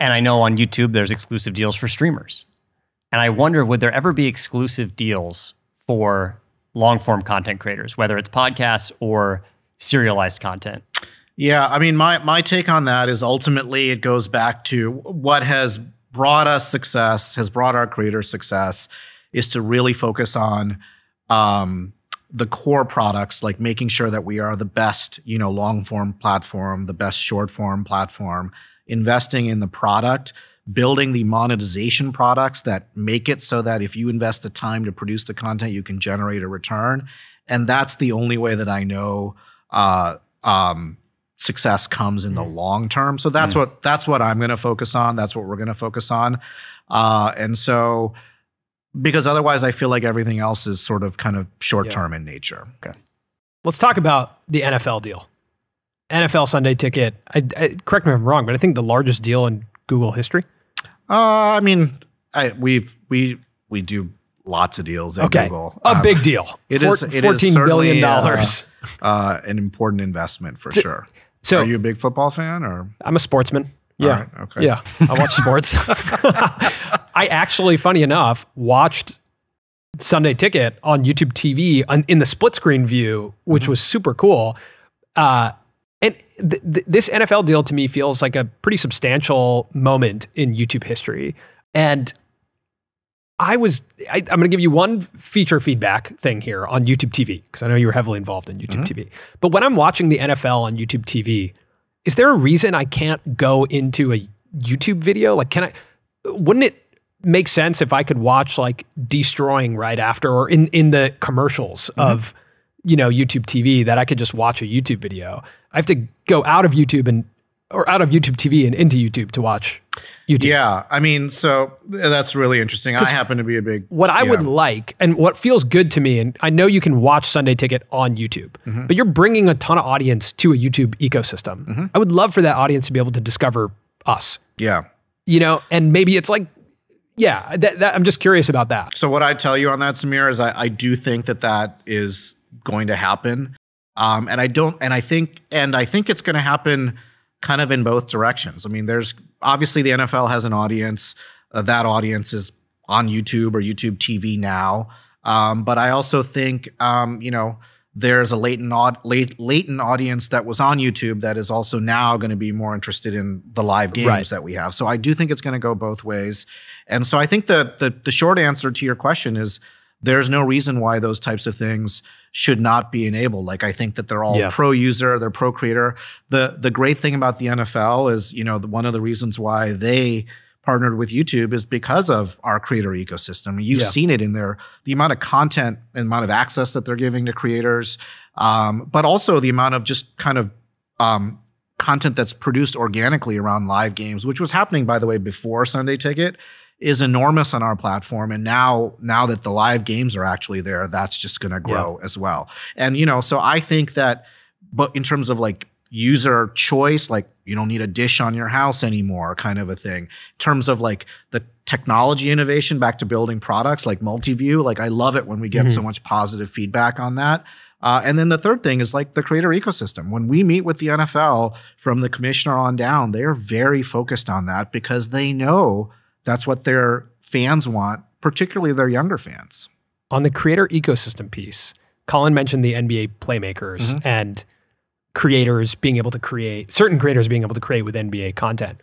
And I know on YouTube, there's exclusive deals for streamers. And I wonder, would there ever be exclusive deals for long-form content creators, whether it's podcasts or serialized content? Yeah, I mean, my take on that is ultimately it goes back to what has brought us success, has brought our creators success, is to really focus on the core products, like making sure that we are the best, you know, long-form platform, the best short-form platform, investing in the product, building the monetization products that make it so that if you invest the time to produce the content, you can generate a return. And that's the only way that I know success comes in the long term. So that's what I'm going to focus on. That's what we're going to focus on. And so because otherwise I feel like everything else is sort of kind of short-term in nature. Okay. Let's talk about the NFL deal. NFL Sunday Ticket, correct me if I'm wrong, but I think the largest deal in Google history. I mean, we do lots of deals at Google. A big deal. It is $14 billion. An important investment for sure. So, are you a big football fan, or? I'm a sportsman. Yeah. Right, okay. Yeah. I watch sports. I actually, funny enough, watched Sunday Ticket on YouTube TV in the split screen view, which was super cool. And this NFL deal to me feels like a pretty substantial moment in YouTube history. And I'm going to give you one feature feedback thing here on YouTube TV, because I know you were heavily involved in YouTube TV. But when I'm watching the NFL on YouTube TV, is there a reason I can't go into a YouTube video? Like, wouldn't it make sense if I could watch like Destroying right after, or in the commercials of, YouTube TV, that I could just watch a YouTube video? I have to go out of YouTube out of YouTube TV and into YouTube to watch YouTube. Yeah, I mean, so that's really interesting. I happen to be a big... What I would like, and what feels good to me, and I know you can watch Sunday Ticket on YouTube, but you're bringing a ton of audience to a YouTube ecosystem. I would love for that audience to be able to discover us. Yeah. And maybe it's like, I'm just curious about that. So what I tell you on that, Samir, is I do think that is going to happen. And I think it's going to happen kind of in both directions. I mean, there's obviously the NFL has an audience. That audience is on YouTube or YouTube TV now. But I also think, there's a latent audience that was on YouTube that is also now going to be more interested in the live games that we have. So I do think it's going to go both ways. And so I think that the short answer to your question is there's no reason why those types of things should not be enabled. Like, I think that they're all pro user, they're pro creator. The great thing about the NFL is, one of the reasons why they partnered with YouTube is because of our creator ecosystem. You've seen it in the amount of content and amount of access that they're giving to creators, but also the amount of just kind of content that's produced organically around live games, which was happening, by the way, before Sunday Ticket, is enormous on our platform. And now that the live games are actually there, that's just going to grow as well. And, so I think that, but in terms of like user choice, like you don't need a dish on your house anymore kind of a thing. In terms of like the technology innovation, back to building products like multi-view, like I love it when we get so much positive feedback on that. And then the third thing is like the creator ecosystem. When we meet with the NFL from the commissioner on down, they are very focused on that because they know that's what their fans want, particularly their younger fans. On the creator ecosystem piece, Colin mentioned the NBA playmakers and creators being able to create, certain creators being able to create with NBA content.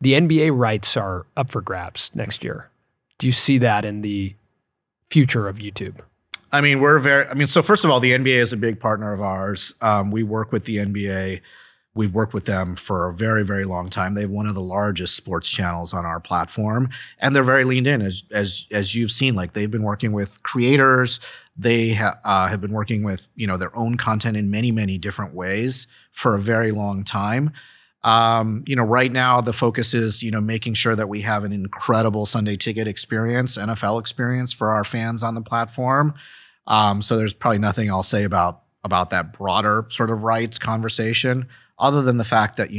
The NBA rights are up for grabs next year. Do you see that in the future of YouTube? I mean, so first of all, the NBA is a big partner of ours. We work with the NBA. We've worked with them for a very, very long time. They have one of the largest sports channels on our platform, and they're very leaned in, as you've seen. Like, they've been working with creators. They have been working with their own content in many, many different ways for a very long time. Right now the focus is making sure that we have an incredible Sunday Ticket experience, NFL experience for our fans on the platform. So there's probably nothing I'll say about that broader sort of rights conversation, other than the fact that,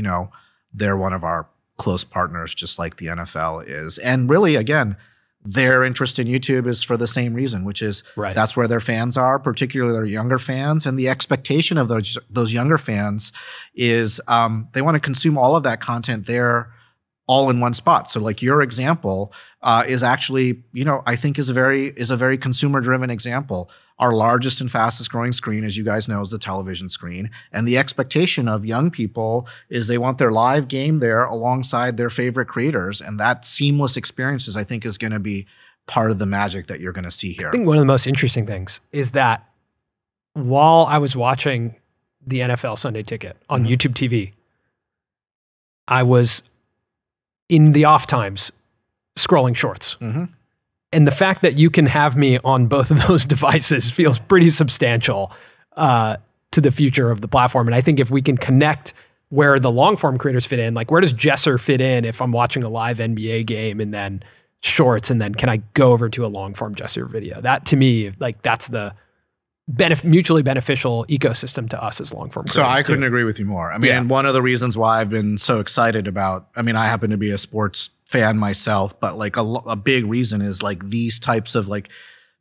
they're one of our close partners, just like the NFL is. And really, again, their interest in YouTube is for the same reason, which is that's where their fans are, particularly their younger fans. And the expectation of those younger fans is they want to consume all of that content there all in one spot. So like your example is actually, I think is a very consumer-driven example. Our largest and fastest growing screen, as you guys know, is the television screen. And the expectation of young people is they want their live game there alongside their favorite creators. And that seamless experiences, I think, is going to be part of the magic that you're going to see here. I think one of the most interesting things is that while I was watching the NFL Sunday Ticket on YouTube TV, I was in the off times scrolling shorts. And the fact that you can have me on both of those devices feels pretty substantial to the future of the platform. And I think if we can connect where the long form creators fit in, like where does Jesser fit in if I'm watching a live NBA game and then shorts, and then can I go over to a long form gesture video? That to me, like that's the mutually beneficial ecosystem to us as long form creators. So I couldn't agree with you more. I mean, and one of the reasons why I've been so excited about, I mean, I happen to be a sports fan myself, but like a big reason is like these types of like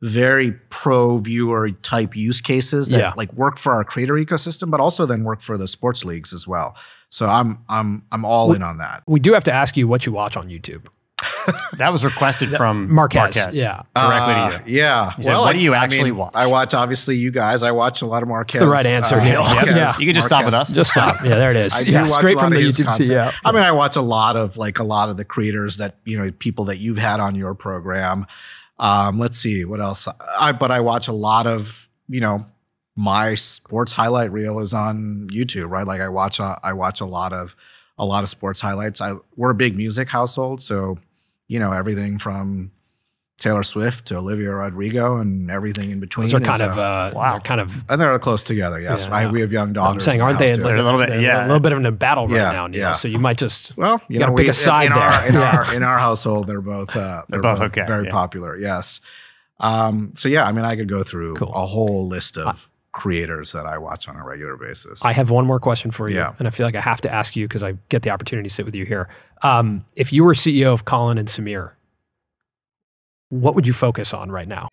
very pro viewer type use cases that like work for our creator ecosystem, but also then work for the sports leagues as well. So I'm all in on that. We do have to ask you what you watch on YouTube. That was requested from Marquez. Yeah, directly to you. Yeah. Well, what do you actually watch? I watch obviously you guys. I watch a lot of Marquez. It's the right answer, Neal. Yeah. You can just stop with us. Just stop. Yeah, there it is. I do watch straight a lot from of the his YouTube content. CEO. I mean, I watch a lot of the creators that, you know, people that you've had on your program. Let's see what else. But I watch a lot of, you know, my sports highlight reel is on YouTube, right? Like I watch a lot of sports highlights. We're a big music household, so you know everything from Taylor Swift to Olivia Rodrigo and everything in between. Those are kind of and they're close together. Yes, we have young daughters. I'm saying, aren't they? They're a little bit, a little bit of a battle right now. Neal. Yeah. So you might just you got to pick a side in our household. They're both okay, very popular. Yes. So yeah, I mean, I could go through a whole list of creators that I watch on a regular basis. I have one more question for you, and I feel like I have to ask you because I get the opportunity to sit with you here. If you were CEO of Colin and Samir, what would you focus on right now?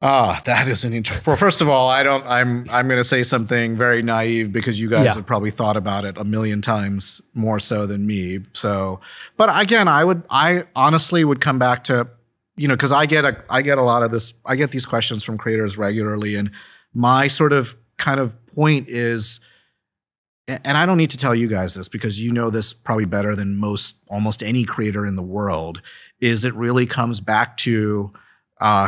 That is an interesting. Well, first of all, I'm going to say something very naive because you guys have probably thought about it a million times more so than me. So, but again, I honestly would come back to, you know, because I get a lot of this. I get these questions from creators regularly, and my sort of kind of point is, and I don't need to tell you guys this because you know this probably better than almost any creator in the world, is it really comes back to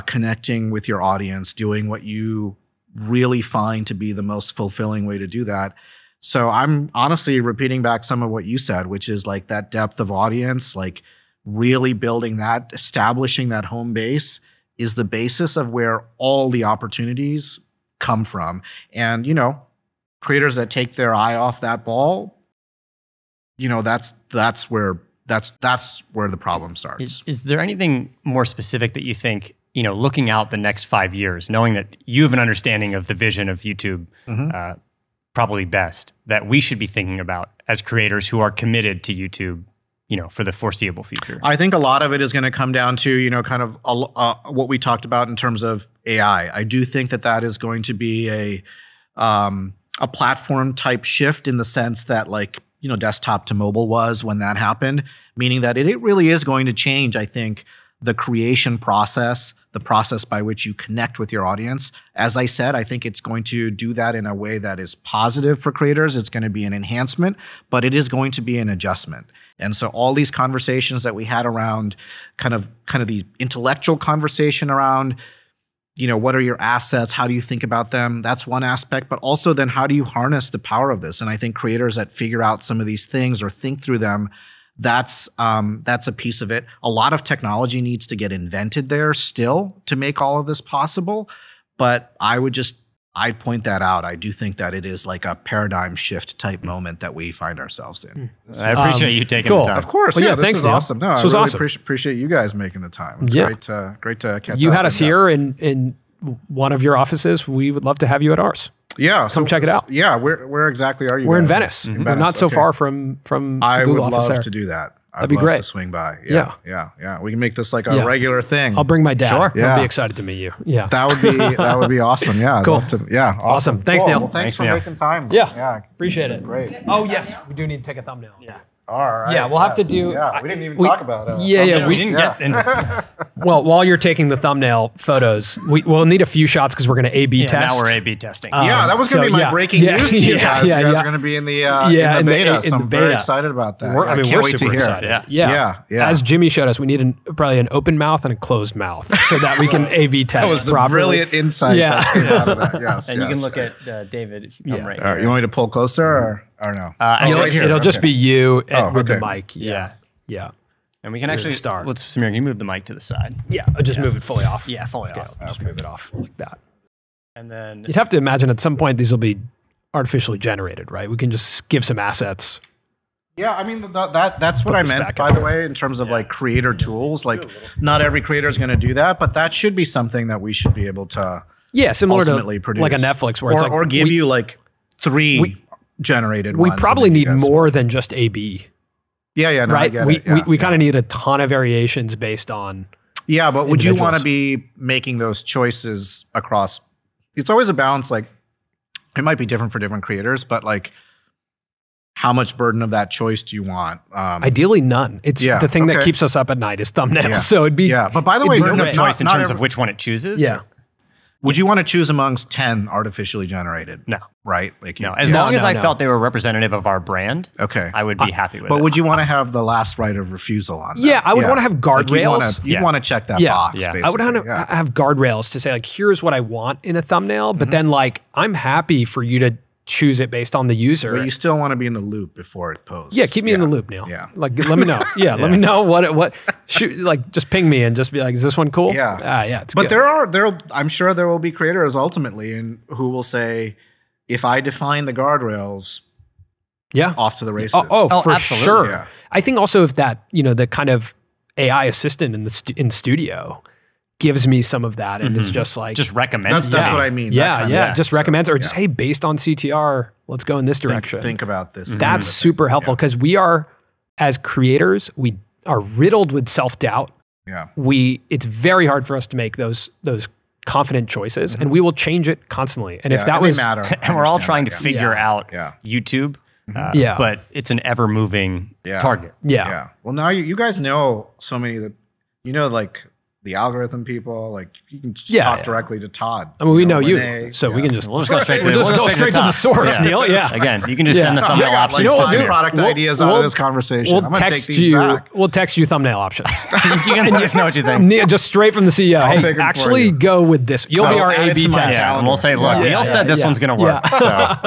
connecting with your audience, doing what you really find to be the most fulfilling way to do that. So I'm honestly repeating back some of what you said, which is like that depth of audience, like really building that, establishing that home base is the basis of where all the opportunities come from. And, you know, creators that take their eye off that ball, you know, that's where the problem starts. Is there anything more specific that you think, you know, looking out the next 5 years, knowing that you have an understanding of the vision of YouTube probably best, that we should be thinking about as creators who are committed to YouTube, you know, for the foreseeable future? I think a lot of it is going to come down to, you know, kind of what we talked about in terms of AI. I do think that is going to be a platform type shift in the sense that, like, you know, desktop to mobile was when that happened, meaning that it really is going to change, I think, the creation process, the process by which you connect with your audience. As I said, I think it's going to do that in a way that is positive for creators. It's going to be an enhancement, but it is going to be an adjustment. And so all these conversations that we had around kind of the intellectual conversation around, you know, what are your assets? How do you think about them? That's one aspect, but also then how do you harness the power of this? And I think creators that figure out some of these things or think through them, that's a piece of it. A lot of technology needs to get invented there still to make all of this possible. But I'd point that out. I do think that it is like a paradigm shift type moment that we find ourselves in. I appreciate you taking the time. Of course. Well, this thanks, is Neal. awesome. No, this I was really awesome. appreciate you guys making the time. It's great to catch up. You had us here in one of your offices. We would love to have you at ours. Yeah, come check it out. Yeah, where exactly are you? We're guys? in Venice. In We're not so far from I Google would office love there. to do that. That'd be I'd love great. to swing by. Yeah. We can make this like a regular thing. I'll bring my dad. Sure. He'll be excited to meet you. Yeah. That would be awesome. Yeah. Cool. I'd love to, yeah. Awesome. Thanks, Neal. Well, thanks for Neal. making time. Yeah. Appreciate it. Great. Oh, yes. We do need to take a thumbnail. Yeah. All right. Yeah, we'll have to do. Yeah, we didn't even talk about it. We didn't get into Well, while you're taking the thumbnail photos, we'll need a few shots because we're going to A/B test. now we're A/B testing. Yeah, that was going to be my breaking news to you guys. You guys are going to be in the beta, so I'm very excited about that. I mean, can't we're wait to super hear. excited. Yeah. As Jimmy showed us, we need probably an open mouth and a closed mouth so that we can A/B test That was the properly. brilliant insight. Yeah. that came out of that. Yes, and you can look at David if you come right All right, here. you want me to pull closer or no? Right here. It'll just be you with okay. the mic. Yeah. Yeah. And we can actually start. Let's Samir, can you move the mic to the side? Yeah. I'll just move it fully off. Yeah, fully off. I'll just move it off like that. And then You'd have to imagine at some point these will be artificially generated, right? We can just give some assets. Yeah, I mean that's what I meant, by the way, in terms of like creator tools. Like, not every creator is going to do that, but that should be something that we should be able to similar ultimately to produce, like a Netflix, where it's like or give you like three generated. We ones probably need guys. more than just A/B. Yeah, no, right. I get it. We kind of need a ton of variations based on. Yeah, but would you want to be making those choices across? It's always a balance. Like, it might be different for different creators, but like, how much burden of that choice do you want? Ideally, none. It's the thing that keeps us up at night is thumbnails. Yeah. So it'd be But by the way, burden of choice in terms of which one it chooses. Yeah. Would you want to choose amongst 10 artificially generated? No. Right? Like, no. As long as I felt they were representative of our brand, I would be happy with it. But would you want to have the last right of refusal on that? Yeah, I would want to have guardrails. Like you'd want to check that box, basically. I would want to have guardrails to say, like, here's what I want in a thumbnail, but then, like, I'm happy for you to choose it based on the user. But you still want to be in the loop before it posts. Yeah, keep me in the loop, Neal. Yeah. Like, let me know. Let me know what shoot, like, just ping me and just be like, is this one cool? Yeah. It's but good. I'm sure there will be creators ultimately who will say, if I define the guardrails, off to the races. Oh, for absolutely. sure. Yeah. I think also if that, the kind of AI assistant in studio gives me some of that and it's just like just recommends. That's what I mean. Just recommends or just, hey, based on CTR, let's go in this direction. Think about this. That's super helpful because we are, as creators, we are riddled with self-doubt. Yeah. It's very hard for us to make those confident choices and we will change it constantly. And if that was matter, and we're all trying to figure out YouTube, but it's an ever moving target. Yeah. Well, now you guys know so many of the, like the algorithm people, like you can just talk directly to Todd. I mean, we know you, so we can just we'll just go straight to the source, Neal. Yeah. Again, you can just send the thumbnail options. Product ideas out of this conversation. I'm gonna take these back. We'll text you thumbnail options. You can let us know what you think. Just straight from the CEO. Hey, actually go with this. You'll be our A/B test. And we'll say, look, Neal said this one's going to work. So.